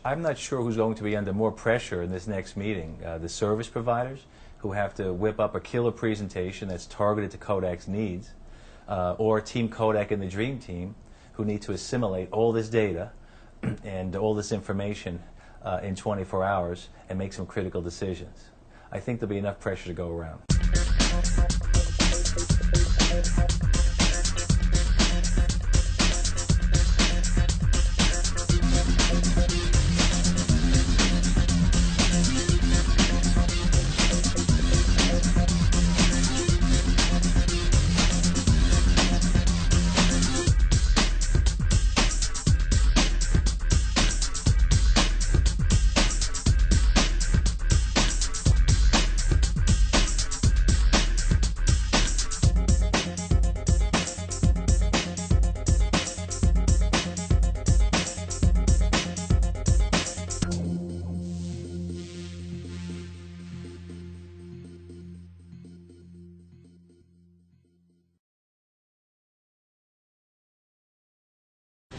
I'm not sure who's going to be under more pressure in this next meeting. The service providers, who have to whip up a killer presentation that's targeted to Kodak's needs, or Team Kodak and the Dream Team, who need to assimilate all this data and all this information in 24 hours and make some critical decisions. I think there'll be enough pressure to go around.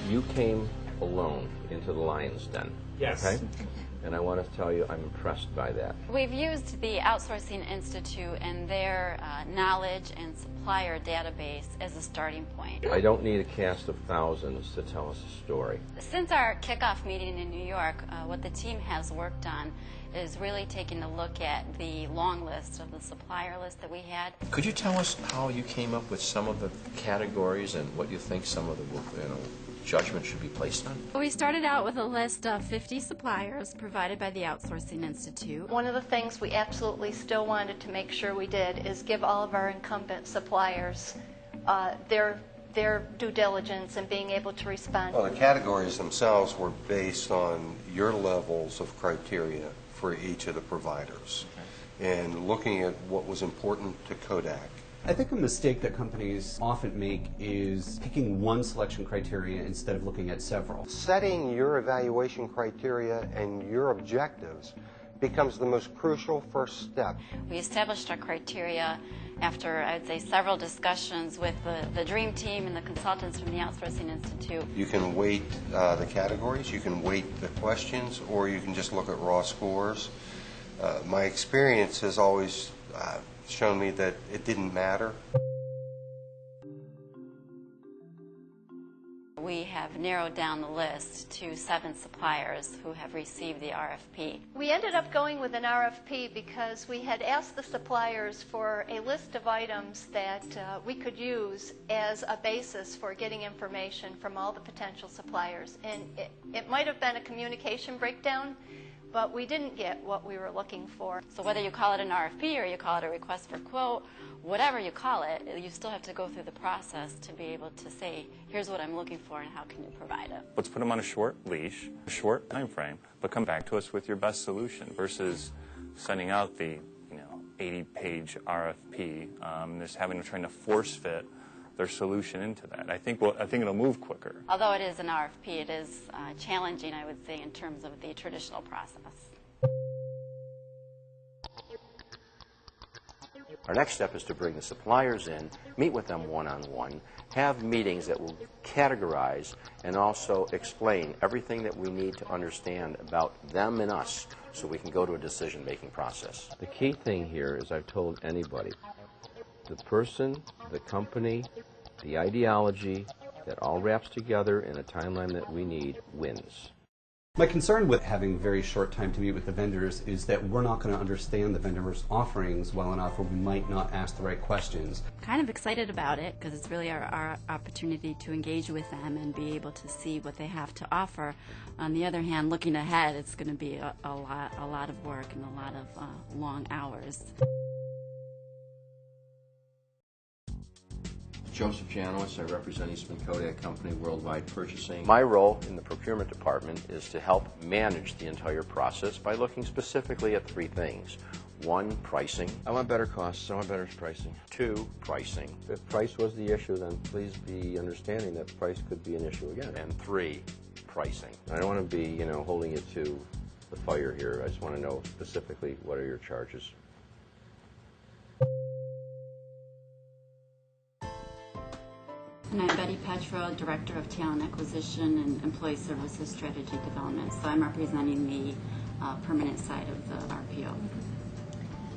You came alone into the lion's den. Yes. Okay? And I want to tell you, I'm impressed by that. We've used the Outsourcing Institute and their knowledge and supplier database as a starting point. I don't need a cast of thousands to tell us a story. Since our kickoff meeting in New York, what the team has worked on is really taking a look at the long list of the supplier list that we had. Could you tell us how you came up with some of the categories and what you think some of the judgment should be placed on? We started out with a list of 50 suppliers provided by the Outsourcing Institute. One of the things we absolutely still wanted to make sure we did is give all of our incumbent suppliers their due diligence and being able to respond. Well, the categories themselves were based on your levels of criteria for each of the providers, and looking at what was important to Kodak. I think a mistake that companies often make is picking one selection criteria instead of looking at several. Setting your evaluation criteria and your objectives becomes the most crucial first step. We established our criteria after, I'd say, several discussions with the Dream Team and the consultants from the Outsourcing Institute. You can weight the categories, you can weight the questions, or you can just look at raw scores. My experience has always shown me that it didn't matter. We have narrowed down the list to 7 suppliers who have received the RFP. We ended up going with an RFP because we had asked the suppliers for a list of items that we could use as a basis for getting information from all the potential suppliers. And it might have been a communication breakdown, but we didn't get what we were looking for. So whether you call it an RFP or you call it a request for quote, whatever you call it, you still have to go through the process to be able to say, here's what I'm looking for and how can you provide it. Let's put them on a short leash, a short time frame, but come back to us with your best solution versus sending out the 80-page RFP, just trying to force fit their solution into that. I think it'll move quicker. Although it is an RFP, it is challenging, I would say, in terms of the traditional process. Our next step is to bring the suppliers in, meet with them one-on-one, have meetings that will categorize and also explain everything that we need to understand about them and us so we can go to a decision-making process. The key thing here is I've told anybody, the person, the company, the ideology that all wraps together in a timeline that we need wins. My concern with having very short time to meet with the vendors is that we're not going to understand the vendors' offerings well enough, or we might not ask the right questions. Kind of excited about it because it's really our opportunity to engage with them and be able to see what they have to offer. On the other hand, looking ahead, it's going to be a lot of work and a lot of long hours. Joseph Janowicz, I represent Eastman Kodak Company Worldwide Purchasing. My role in the procurement department is to help manage the entire process by looking specifically at 3 things. 1, pricing. I want better costs, I want better pricing. 2, pricing. If price was the issue, then please be understanding that price could be an issue again. And 3, pricing. I don't want to be, holding you to the fire here. I just want to know specifically what are your charges. And I'm Betty Petro, Director of Talent Acquisition and Employee Services Strategy Development. So I'm representing the permanent side of the RPO.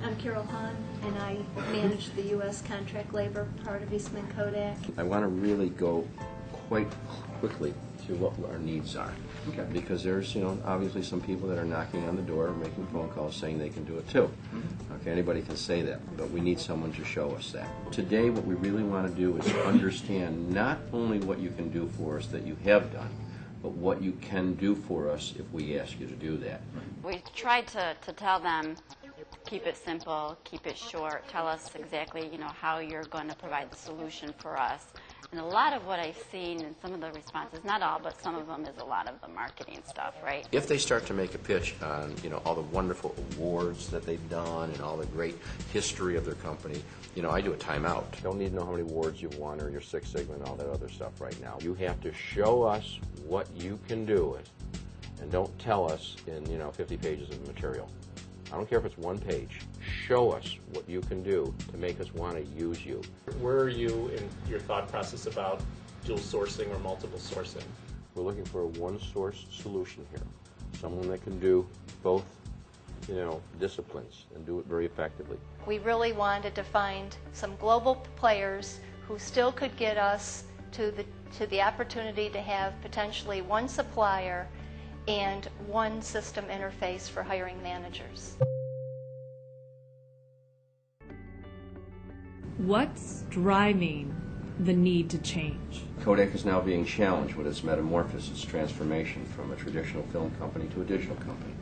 I'm Carol Hawn, and I manage the U.S. contract labor part of Eastman Kodak. I want to really go quite quickly to what our needs are. Okay. Because there's, obviously some people that are knocking on the door or making phone calls saying they can do it too. Okay, anybody can say that, but we need someone to show us that. Today, what we really want to do is understand not only what you can do for us that you have done, but what you can do for us if we ask you to do that. We tried to tell them, keep it simple, keep it short, tell us exactly, how you're going to provide the solution for us. And a lot of what I've seen in some of the responses, not all, but some of them, is a lot of the marketing stuff, right? If they start to make a pitch on, all the wonderful awards that they've done and all the great history of their company, I do a timeout. You don't need to know how many awards you've won or your Six Sigma and all that other stuff right now. You have to show us what you can do, and don't tell us in, 50 pages of material. I don't care if it's one page. Show us what you can do to make us want to use you. Where are you in your thought process about dual sourcing or multiple sourcing? We're looking for a one-source solution here. Someone that can do both, disciplines and do it very effectively. We really wanted to find some global players who still could get us to the opportunity to have potentially one supplier and one system interface for hiring managers. What's driving the need to change? Kodak is now being challenged with its metamorphosis, its transformation from a traditional film company to a digital company.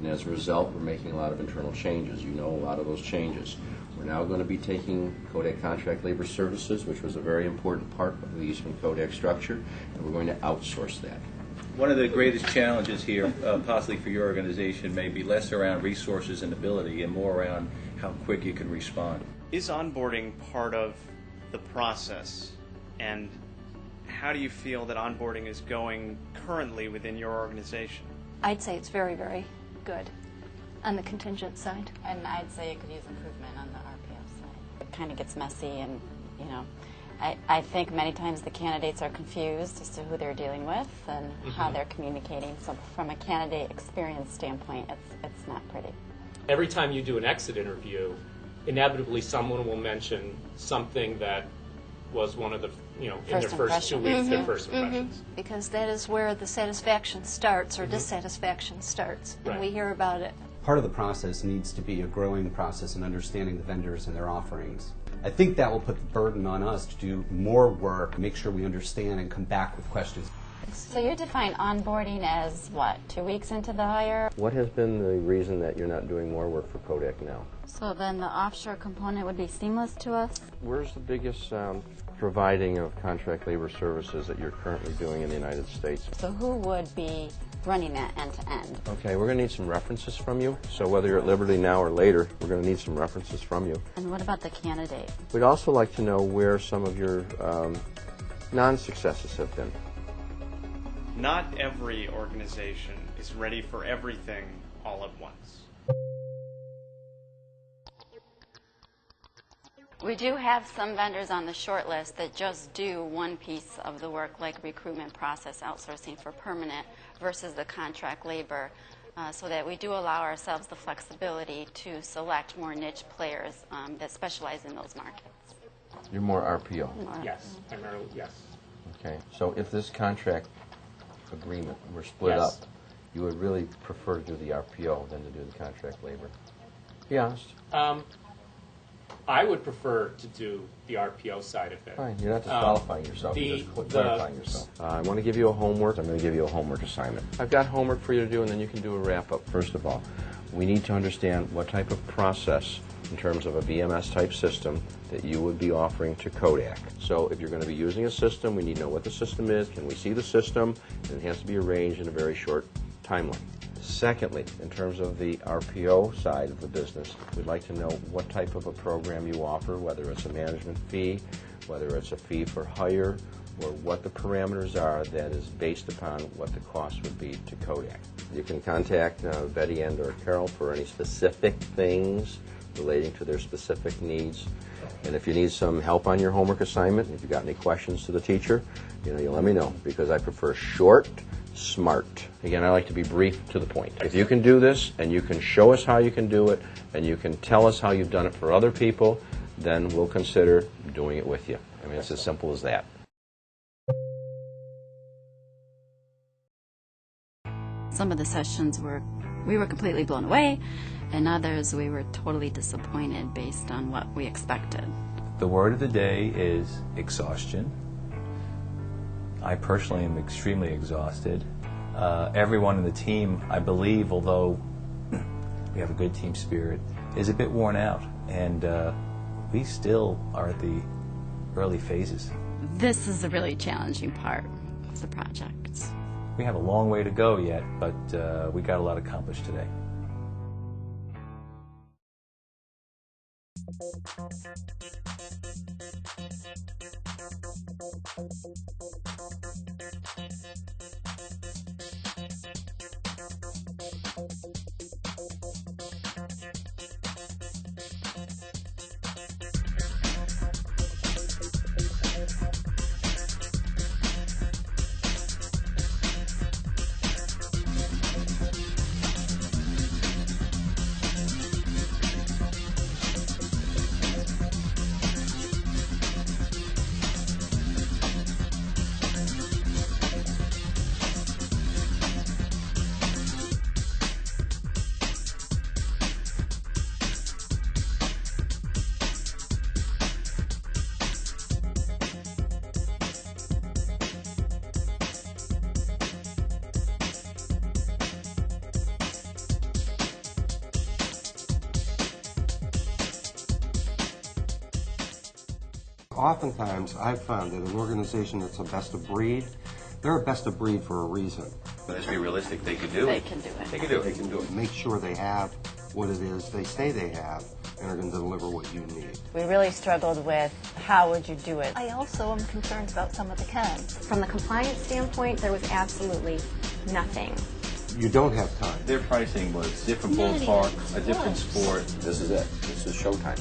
And as a result, we're making a lot of internal changes. You know a lot of those changes. We're now going to be taking Kodak Contract Labor Services, which was a very important part of the Eastman Kodak structure, and we're going to outsource that. One of the greatest challenges here, possibly for your organization, may be less around resources and ability and more around how quick you can respond. Is onboarding part of the process, and how do you feel that onboarding is going currently within your organization? I'd say it's very, very good on the contingent side. And I'd say it could use improvement on the RPO side. It kind of gets messy, and, I think many times the candidates are confused as to who they're dealing with and how they're communicating. So from a candidate experience standpoint, it's not pretty. Every time you do an exit interview, inevitably someone will mention something that was one of the, in their first 2 weeks, their first impressions. Because that is where the satisfaction starts or dissatisfaction starts, and we hear about it. Part of the process needs to be a growing process in understanding the vendors and their offerings. I think that will put the burden on us to do more work, make sure we understand and come back with questions. So you define onboarding as what, 2 weeks into the hire? What has been the reason that you're not doing more work for Kodak now? So then the offshore component would be seamless to us? Where's the biggest providing of contract labor services that you're currently doing in the United States? So who would be running that end to end? Okay, we're going to need some references from you. So whether you're at Liberty now or later, we're going to need some references from you. And what about the candidate? We'd also like to know where some of your non-successes have been. Not every organization is ready for everything all at once. We do have some vendors on the short list that just do one piece of the work, like recruitment process outsourcing for permanent versus the contract labor, so that we do allow ourselves the flexibility to select more niche players that specialize in those markets. You're more RPO. Yes, primarily, yes. Okay, so if this contract agreement were split up, you would really prefer to do the RPO than to do the contract labor? Be honest. I would prefer to do the RPO side of it. Fine, you're not disqualifying yourself, you're just clarifying yourself. I want to give you a homework. I'm going to give you a homework assignment. I've got homework for you to do, and then you can do a wrap-up. First of all, we need to understand what type of process in terms of a VMS-type system that you would be offering to Kodak. So if you're going to be using a system, we need to know what the system is. Can we see the system? And it has to be arranged in a very short timeline. Secondly, in terms of the RPO side of the business, we'd like to know what type of a program you offer, whether it's a management fee, whether it's a fee for hire, or what the parameters are that is based upon what the cost would be to Kodak. You can contact Betty and or Carol for any specific things relating to their specific needs. And if you need some help on your homework assignment, if you've got any questions to the teacher, you let me know, because I prefer short, smart. Again, I like to be brief to the point. If you can do this, and you can show us how you can do it, and you can tell us how you've done it for other people, then we'll consider doing it with you. I mean, it's as simple as that. Some of the sessions we were completely blown away, and others we were totally disappointed based on what we expected. The word of the day is exhaustion. I personally am extremely exhausted. Everyone in the team, I believe, although we have a good team spirit, is a bit worn out, and we still are at the early phases. This is the really challenging part of the project. We have a long way to go yet, but we got a lot accomplished today. Oftentimes, I've found that an organization that's a best of breed, they're a best of breed for a reason. But let's be realistic, they could do it. They can do it. They can do it. They can do it. Make sure they have what it is they say they have and are going to deliver what you need. We really struggled with how would you do it. I also am concerned about some of the cons. From the compliance standpoint, there was absolutely nothing. You don't have time. Their pricing was different ballpark, a different sport. This is it. This is showtime.